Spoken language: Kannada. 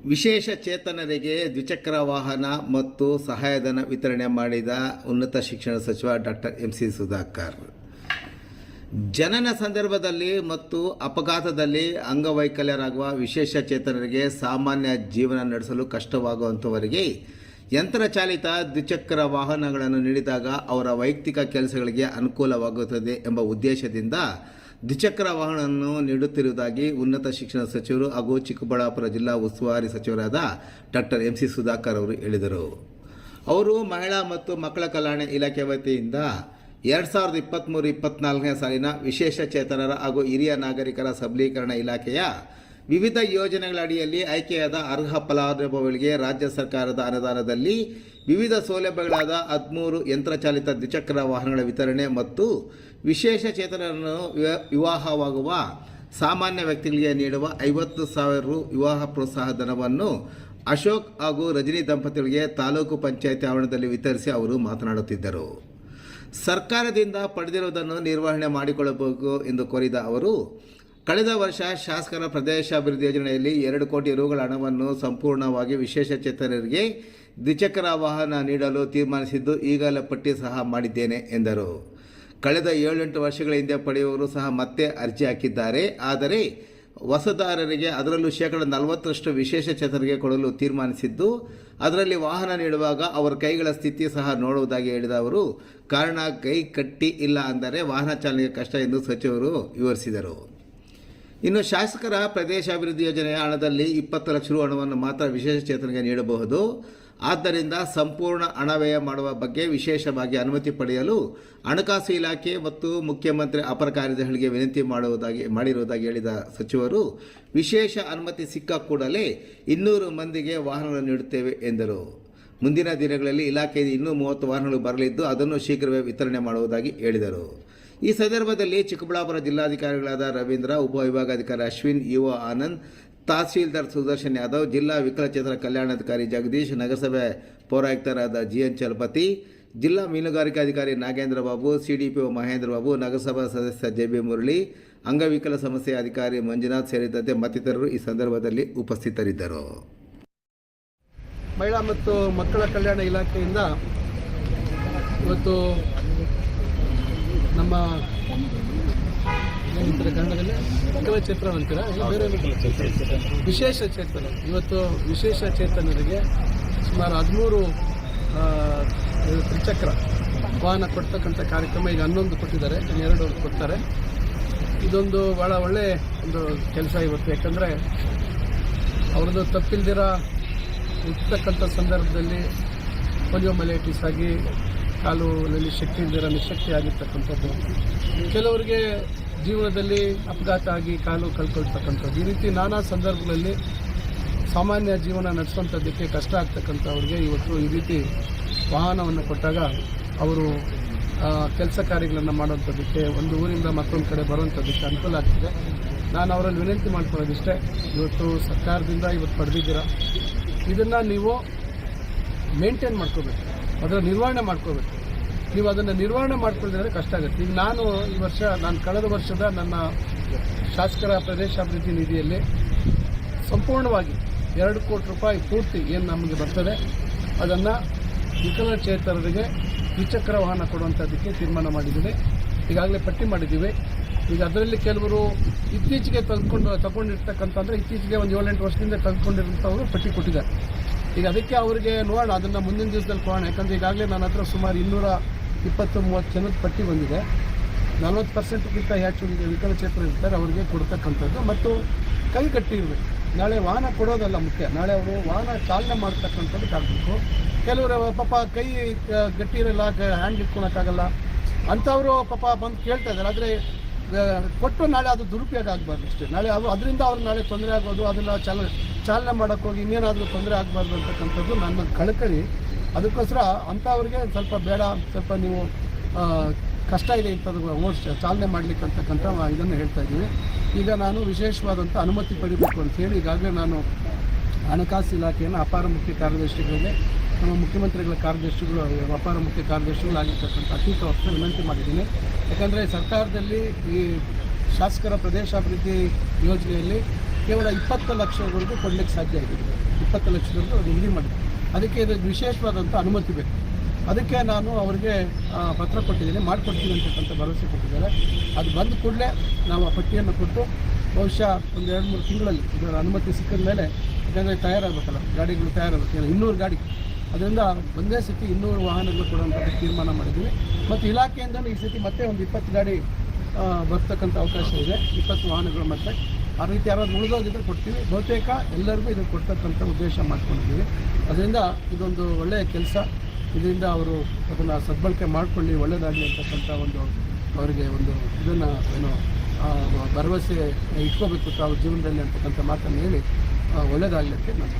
ವಿಶೇಷ ಚೇತನರಿಗೆ ದ್ವಿಚಕ್ರ ವಾಹನ ಮತ್ತು ಸಹಾಯಧನ ವಿತರಣೆ ಮಾಡಿದ ಉನ್ನತ ಶಿಕ್ಷಣ ಸಚಿವ ಡಾಕ್ಟರ್ MC ಸುಧಾಕರ್. ಜನನ ಸಂದರ್ಭದಲ್ಲಿ ಮತ್ತು ಅಪಘಾತದಲ್ಲಿ ಅಂಗವೈಕಲ್ಯರಾಗುವ ವಿಶೇಷ ಚೇತನರಿಗೆ ಸಾಮಾನ್ಯ ಜೀವನ ನಡೆಸಲು ಕಷ್ಟವಾಗುವಂಥವರಿಗೆ ಯಂತ್ರಚಾಲಿತ ದ್ವಿಚಕ್ರ ವಾಹನಗಳನ್ನು ನೀಡಿದಾಗ ಅವರ ವೈಯಕ್ತಿಕ ಕೆಲಸಗಳಿಗೆ ಅನುಕೂಲವಾಗುತ್ತದೆ ಎಂಬ ಉದ್ದೇಶದಿಂದ ದ್ವಿಚಕ್ರ ವಾಹನವನ್ನು ನೀಡುತ್ತಿರುವುದಾಗಿ ಉನ್ನತ ಶಿಕ್ಷಣ ಸಚಿವರು ಹಾಗೂ ಚಿಕ್ಕಬಳ್ಳಾಪುರ ಜಿಲ್ಲಾ ಉಸ್ತುವಾರಿ ಸಚಿವರಾದ ಡಾಕ್ಟರ್ MC ಸುಧಾಕರ್ ಅವರು ಹೇಳಿದರು. ಅವರು ಮಹಿಳಾ ಮತ್ತು ಮಕ್ಕಳ ಕಲ್ಯಾಣ ಇಲಾಖೆ ವತಿಯಿಂದ 2023-24ನೇ ಸಾಲಿನ ವಿಶೇಷ ಚೇತನರ ಹಾಗೂ ಹಿರಿಯ ನಾಗರಿಕರ ಸಬಲೀಕರಣ ಇಲಾಖೆಯ ವಿವಿಧ ಯೋಜನೆಗಳ ಅಡಿಯಲ್ಲಿ ಆಯ್ಕೆಯಾದ ಅರ್ಹ ಫಲಾನುಭವಿಗಳಿಗೆ ರಾಜ್ಯ ಸರ್ಕಾರದ ಅನುದಾನದಲ್ಲಿ ವಿವಿಧ ಸೌಲಭ್ಯಗಳಾದ 13 ಯಂತ್ರಚಾಲಿತ ದ್ವಿಚಕ್ರ ವಾಹನಗಳ ವಿತರಣೆ ಮತ್ತು ವಿಶೇಷ ಚೇತನರನ್ನು ವಿವಾಹವಾಗುವ ಸಾಮಾನ್ಯ ವ್ಯಕ್ತಿಗಳಿಗೆ ನೀಡುವ 50,000 ರು ವಿವಾಹ ಪ್ರೋತ್ಸಾಹ ಧನವನ್ನು ಅಶೋಕ್ ಹಾಗೂ ರಜನಿ ದಂಪತಿಗಳಿಗೆ ತಾಲೂಕು ಪಂಚಾಯತ್ ಆವರಣದಲ್ಲಿ ವಿತರಿಸಿ ಅವರು ಮಾತನಾಡುತ್ತಿದ್ದರು. ಸರ್ಕಾರದಿಂದ ಪಡೆದಿರುವುದನ್ನು ನಿರ್ವಹಣೆ ಮಾಡಿಕೊಳ್ಳಬೇಕು ಎಂದು ಕೋರಿದ ಅವರು, ಕಳೆದ ವರ್ಷ ಶಾಸಕರ ಪ್ರದೇಶಾಭಿವೃದ್ಧಿ ಯೋಜನೆಯಲ್ಲಿ 2 ಕೋಟಿ ರುಗಳ ಹಣವನ್ನು ಸಂಪೂರ್ಣವಾಗಿ ವಿಶೇಷ ಚೇತನರಿಗೆ ದ್ವಿಚಕ್ರ ವಾಹನ ನೀಡಲು ತೀರ್ಮಾನಿಸಿದ್ದು ಈಗಲೇ ಪಟ್ಟಿ ಸಹ ಮಾಡಿದ್ದೇನೆ ಎಂದರು. ಕಳೆದ 7-8 ವರ್ಷಗಳ ಹಿಂದೆ ಪಡೆಯುವವರು ಸಹ ಮತ್ತೆ ಅರ್ಜಿ ಹಾಕಿದ್ದಾರೆ. ಆದರೆ ಹೊಸದಾರರಿಗೆ ಅದರಲ್ಲೂ 40% ವಿಶೇಷ ಚೇತನರಿಗೆ ಕೊಡಲು ತೀರ್ಮಾನಿಸಿದ್ದು, ಅದರಲ್ಲಿ ವಾಹನ ನೀಡುವಾಗ ಅವರ ಕೈಗಳ ಸ್ಥಿತಿ ಸಹ ನೋಡುವುದಾಗಿ ಹೇಳಿದ ಅವರು, ಕಾರಣ ಕೈ ಕಟ್ಟಿ ಇಲ್ಲ ಅಂದರೆ ವಾಹನ ಚಾಲನೆಗೆ ಕಷ್ಟ ಎಂದು ಸಚಿವರು ವಿವರಿಸಿದರು. ಇನ್ನು ಶಾಸಕರ ಪ್ರದೇಶಾಭಿವೃದ್ಧಿ ಯೋಜನೆಯ ಹಣದಲ್ಲಿ 20 ಲಕ್ಷ ರು ಹಣವನ್ನು ಮಾತ್ರ ವಿಶೇಷ ಚೇತನರಿಗೆ ನೀಡಬಹುದು. ಆದ್ದರಿಂದ ಸಂಪೂರ್ಣ ಹಣ ವ್ಯಯ ಮಾಡುವ ಬಗ್ಗೆ ವಿಶೇಷವಾಗಿ ಅನುಮತಿ ಪಡೆಯಲು ಹಣಕಾಸು ಇಲಾಖೆ ಮತ್ತು ಮುಖ್ಯಮಂತ್ರಿ ಅಪರ ಕಾರ್ಯದರ್ಶಿಗಳಿಗೆ ವಿನಂತಿ ಮಾಡಿರುವುದಾಗಿ ಹೇಳಿದ ಸಚಿವರು, ವಿಶೇಷ ಅನುಮತಿ ಸಿಕ್ಕ ಕೂಡಲೇ 200 ಮಂದಿಗೆ ವಾಹನಗಳನ್ನು ನೀಡುತ್ತೇವೆ ಎಂದರು. ಮುಂದಿನ ದಿನಗಳಲ್ಲಿ ಇಲಾಖೆಯಿಂದ ಇನ್ನೂ 30 ವಾಹನಗಳು ಬರಲಿದ್ದು ಅದನ್ನು ಶೀಘ್ರವೇ ವಿತರಣೆ ಮಾಡುವುದಾಗಿ ಹೇಳಿದರು. ಈ ಸಂದರ್ಭದಲ್ಲಿ ಚಿಕ್ಕಬಳ್ಳಾಪುರ ಜಿಲ್ಲಾಧಿಕಾರಿಗಳಾದ ರವೀಂದ್ರ, ಉಪವಿಭಾಗಾಧಿಕಾರಿ ಅಶ್ವಿನ್, ಯುವ ಆನಂದ್, ತಹಸೀಲ್ದಾರ್ ಸುದರ್ಶನ್ ಯಾದವ್, ಜಿಲ್ಲಾ ವಿಕಲಚೇತನ ಕಲ್ಯಾಣಾಧಿಕಾರಿ ಜಗದೀಶ್, ನಗರಸಭೆ ಪೌರಾಯುಕ್ತರಾದ GN ಚಲಪತಿ, ಜಿಲ್ಲಾ ಮೀನುಗಾರಿಕಾಧಿಕಾರಿ ನಾಗೇಂದ್ರ ಬಾಬು, CDPO ಮಹೇಂದ್ರ ಬಾಬು, ನಗರಸಭಾ ಸದಸ್ಯ JB ಮುರಳಿ, ಅಂಗವಿಕಲ ಸಮಸ್ಯೆ ಅಧಿಕಾರಿ ಮಂಜುನಾಥ್ ಸೇರಿದಂತೆ ಮತ್ತಿತರರು ಈ ಸಂದರ್ಭದಲ್ಲಿ ಉಪಸ್ಥಿತರಿದ್ದರು. ಮಹಿಳಾ ಮತ್ತು ಮಕ್ಕಳ ಕಲ್ಯಾಣ ಇಲಾಖೆಯಿಂದ ಇವತ್ತು ನಮ್ಮ ಕನ್ನಡದಲ್ಲಿ ವಿಕಲಚೇತನ ಅಂತೀರ, ಬೇರೆ ವಿಶೇಷ ಚೇತನ, ಇವತ್ತು ವಿಶೇಷ ಚೇತನರಿಗೆ ಸುಮಾರು 13 ತ್ರಿಚಕ್ರ ವಾಹನ ಕೊಡ್ತಕ್ಕಂಥ ಕಾರ್ಯಕ್ರಮ ಈಗ 11 ಕೊಟ್ಟಿದ್ದಾರೆ, 2 ಕೊಡ್ತಾರೆ. ಇದೊಂದು ಭಾಳ ಒಳ್ಳೆ ಒಂದು ಕೆಲಸ ಇವತ್ತು. ಯಾಕಂದರೆ ಅವ್ರದ್ದು ತಪ್ಪಿಲ್ದಿರ ಇರ್ತಕ್ಕಂಥ ಸಂದರ್ಭದಲ್ಲಿ ಪೊಲಿಯೋಮೈಲೈಟಿಸ್ ಆಗಿ ಕಾಲುನಲ್ಲಿ ಶಕ್ತಿ ಇಲ್ದಿರ ನಿಶಕ್ತಿ ಆಗಿರ್ತಕ್ಕಂಥದ್ದು, ಕೆಲವರಿಗೆ ಜೀವನದಲ್ಲಿ ಅಪಘಾತ ಆಗಿ ಕಾಲು ಕಳ್ಕೊಳ್ತಕ್ಕಂಥದ್ದು, ಈ ರೀತಿ ನಾನಾ ಸಂದರ್ಭಗಳಲ್ಲಿ ಸಾಮಾನ್ಯ ಜೀವನ ನಡೆಸುವಂಥದ್ದಕ್ಕೆ ಕಷ್ಟ ಆಗ್ತಕ್ಕಂಥವ್ರಿಗೆ ಇವತ್ತು ಈ ರೀತಿ ವಾಹನವನ್ನು ಕೊಟ್ಟಾಗ ಅವರು ಕೆಲಸ ಕಾರ್ಯಗಳನ್ನು ಮಾಡುವಂಥದ್ದಕ್ಕೆ, ಒಂದು ಊರಿಂದ ಮತ್ತೊಂದು ಕಡೆ ಬರುವಂಥದ್ದಕ್ಕೆ ಅನುಕೂಲ ಆಗ್ತದೆ. ನಾನು ಅವರಲ್ಲಿ ವಿನಂತಿ ಮಾಡ್ಕೊಳ್ಳೋದಿಷ್ಟೇ, ಇವತ್ತು ಸರ್ಕಾರದಿಂದ ಇವತ್ತು ಪಡೆದಿದ್ದೀರಾ, ಇದನ್ನು ನೀವು ಮೇಂಟೈನ್ ಮಾಡ್ಕೋಬೇಕು, ಅದರ ನಿರ್ವಹಣೆ ಮಾಡ್ಕೋಬೇಕು. ನೀವು ಅದನ್ನು ನಿರ್ವಹಣೆ ಮಾಡ್ಕೊಳ್ಳಿದ್ರೆ ಕಷ್ಟ ಆಗುತ್ತೆ. ಈಗ ನಾನು ಕಳೆದ ವರ್ಷದ ನನ್ನ ಶಾಸಕರ ಪ್ರದೇಶಾಭಿವೃದ್ಧಿ ನಿಧಿಯಲ್ಲಿ ಸಂಪೂರ್ಣವಾಗಿ 2 ಕೋಟಿ ರೂಪಾಯಿ ಪೂರ್ತಿ ಏನು ನಮಗೆ ಬರ್ತದೆ ಅದನ್ನು ವಿಕಲಚೇತನರಿಗೆ ದ್ವಿಚಕ್ರ ವಾಹನ ಕೊಡುವಂಥದ್ದಕ್ಕೆ ತೀರ್ಮಾನ ಮಾಡಿದ್ದೀವಿ. ಈಗಾಗಲೇ ಪಟ್ಟಿ ಮಾಡಿದ್ದೀವಿ. ಈಗ ಅದರಲ್ಲಿ ಕೆಲವರು ಇತ್ತೀಚೆಗೆ ತಗೊಂಡಿರ್ತಕ್ಕಂಥಂದರೆ ಇತ್ತೀಚೆಗೆ ಒಂದು 7-8 ವರ್ಷದಿಂದ ತೆಗೆದುಕೊಂಡಿರುವಂಥವರು ಪಟ್ಟಿ ಕೊಟ್ಟಿದ್ದಾರೆ. ಈಗ ಅದಕ್ಕೆ ಅವರಿಗೆ ನೋಡೋಣ, ಅದನ್ನು ಮುಂದಿನ ದಿವಸದಲ್ಲಿ ಕೊಡೋಣ. ಯಾಕಂದರೆ ಈಗಾಗಲೇ ನನ್ನ ಹತ್ರ ಸುಮಾರು 220-30 ಜನದ ಪಟ್ಟಿ ಬಂದಿದೆ. 40%ಗಿಂತ ಹೆಚ್ಚು ವಿಕಲಚೇತನ ಇರ್ತಾರೆ, ಅವರಿಗೆ ಕೊಡ್ತಕ್ಕಂಥದ್ದು. ಮತ್ತು ಕೈ ಕಟ್ಟಿರಬೇಕು. ನಾಳೆ ವಾಹನ ಕೊಡೋದಲ್ಲ ಮುಖ್ಯ, ನಾಳೆ ಅವರು ವಾಹನ ಚಾಲನೆ ಮಾಡ್ತಕ್ಕಂಥದ್ದು ಆಗಬೇಕು. ಕೆಲವರು ಪಾಪ ಕೈ ಗಟ್ಟಿ ಇರಲ್ಲ, ಹ್ಯಾಂಡ್ ಇಟ್ಕೊಳಕ್ಕಾಗಲ್ಲ, ಅಂಥವರು ಪಾಪ ಬಂದು ಕೇಳ್ತಾ ಇದ್ದಾರೆ. ಆದರೆ ಕೊಟ್ಟು ನಾಳೆ ಅದು ದುರುಪಯೋಗ ಆಗಬಾರ್ದು ಅಷ್ಟೇ. ನಾಳೆ ಅದರಿಂದ ಅವ್ರಿಗೆ ನಾಳೆ ತೊಂದರೆ ಆಗೋದು, ಅದನ್ನು ಚಾಲನೆ ಮಾಡೋಕ್ಕೋಗಿ ಇನ್ನೇನಾದರೂ ತೊಂದರೆ ಆಗಬಾರ್ದು ಅಂತಕ್ಕಂಥದ್ದು ನನ್ನ ಕಳಕಳಿ. ಅದಕ್ಕೋಸ್ಕರ ಅಂಥವ್ರಿಗೆ ಸ್ವಲ್ಪ ಬೇಡ, ಸ್ವಲ್ಪ ನೀವು ಕಷ್ಟ ಇದೆ ಇಂಥದ್ದು ಚಾಲನೆ ಮಾಡಲಿಕ್ಕೆ ಅಂತಕ್ಕಂಥ ಇದನ್ನು ಹೇಳ್ತಾ ಇದ್ದೀವಿ. ಈಗ ನಾನು ವಿಶೇಷವಾದಂಥ ಅನುಮತಿ ಪಡಿಬೇಕು ಅಂತೇಳಿ ಈಗಾಗಲೇ ನಾನು ಹಣಕಾಸು ಇಲಾಖೆಯನ್ನು ಅಪಾರ ಮುಖ್ಯ ಕಾರ್ಯದರ್ಶಿಗಳಿಗೆ, ನಮ್ಮ ಮುಖ್ಯಮಂತ್ರಿಗಳ ಕಾರ್ಯದರ್ಶಿಗಳು, ಅಪಾರ ಮುಖ್ಯ ಕಾರ್ಯದರ್ಶಿಗಳಾಗಿರ್ತಕ್ಕಂಥ ಅತೀತ ಅವರಿಗೆ ವಿನಂತಿ ಮಾಡಿದ್ದೀನಿ. ಯಾಕಂದರೆ ಸರ್ಕಾರದಲ್ಲಿ ಈ ಶಾಸಕರ ಪ್ರದೇಶಾಭಿವೃದ್ಧಿ ಯೋಜನೆಯಲ್ಲಿ ಕೇವಲ 20 ಲಕ್ಷವರೆಗೂ ಕೊಡಲಿಕ್ಕೆ ಸಾಧ್ಯ ಆಗಿದೆ. 20 ಲಕ್ಷದವರೆಗೂ ಅದು ನಿಗದಿ ಮಾಡಿದೆ. ಅದಕ್ಕೆ ಇದು ವಿಶೇಷವಾದಂಥ ಅನುಮತಿ ಬೇಕು. ಅದಕ್ಕೆ ನಾನು ಅವರಿಗೆ ಪತ್ರ ಕೊಟ್ಟಿದ್ದೀನಿ, ಮಾಡಿಕೊಡ್ತೀನಿ ಅಂತಕ್ಕಂಥ ಭರವಸೆ ಕೊಟ್ಟಿದ್ದಾರೆ. ಅದು ಬಂದ ಕೂಡಲೇ ನಾವು ಆ ಪಟ್ಟಿಯನ್ನು ಕೊಟ್ಟು ಬಹುಶಃ ಒಂದು 2-3 ತಿಂಗಳಲ್ಲಿ ಇದರ ಅನುಮತಿ ಸಿಕ್ಕಿದ ಮೇಲೆ, ಯಾಕಂದರೆ ತಯಾರಾಗಬೇಕಲ್ಲ, ಗಾಡಿಗಳು ತಯಾರಾಗಬೇಕು, 200 ಗಾಡಿ, ಅದರಿಂದ ಒಂದೇ ಸತಿ 200 ವಾಹನಗಳು ಕೊಡುವಂಥ ತೀರ್ಮಾನ ಮಾಡಿದ್ದೀವಿ. ಮತ್ತು ಇಲಾಖೆಯಿಂದಲೂ ಈ ಸತಿ ಮತ್ತೆ ಒಂದು 20 ಗಾಡಿ ಬರ್ತಕ್ಕಂಥ ಅವಕಾಶ ಇದೆ, 20 ವಾಹನಗಳು ಮತ್ತೆ ಆ ರೀತಿ ಯಾರಾದ್ರು ಉಳಿದೋಗಿದ್ರೆ ಕೊಡ್ತೀವಿ. ಬಹುತೇಕ ಎಲ್ಲರಿಗೂ ಇದನ್ನು ಕೊಡ್ತಕ್ಕಂಥ ಉದ್ದೇಶ ಮಾಡ್ಕೊಂಡಿದ್ದೀವಿ. ಅದರಿಂದ ಇದೊಂದು ಒಳ್ಳೆಯ ಕೆಲಸ. ಇದರಿಂದ ಅವರು ಅದನ್ನು ಸದ್ಬಳಕೆ ಮಾಡಿಕೊಳ್ಳಿ, ಒಳ್ಳೆಯದಾಗಲಿ ಅಂತಕ್ಕಂಥ ಒಂದು ಅವರಿಗೆ ಒಂದು ಇದನ್ನು ಏನು ಭರವಸೆ ಇಟ್ಕೋಬೇಕು ತಾವು ಜೀವನದಲ್ಲಿ ಅಂತಕ್ಕಂಥ ಮಾತನ್ನು ಹೇಳಿ ಒಳ್ಳೆಯದಾಗಲಿಕ್ಕೆ ನಾನು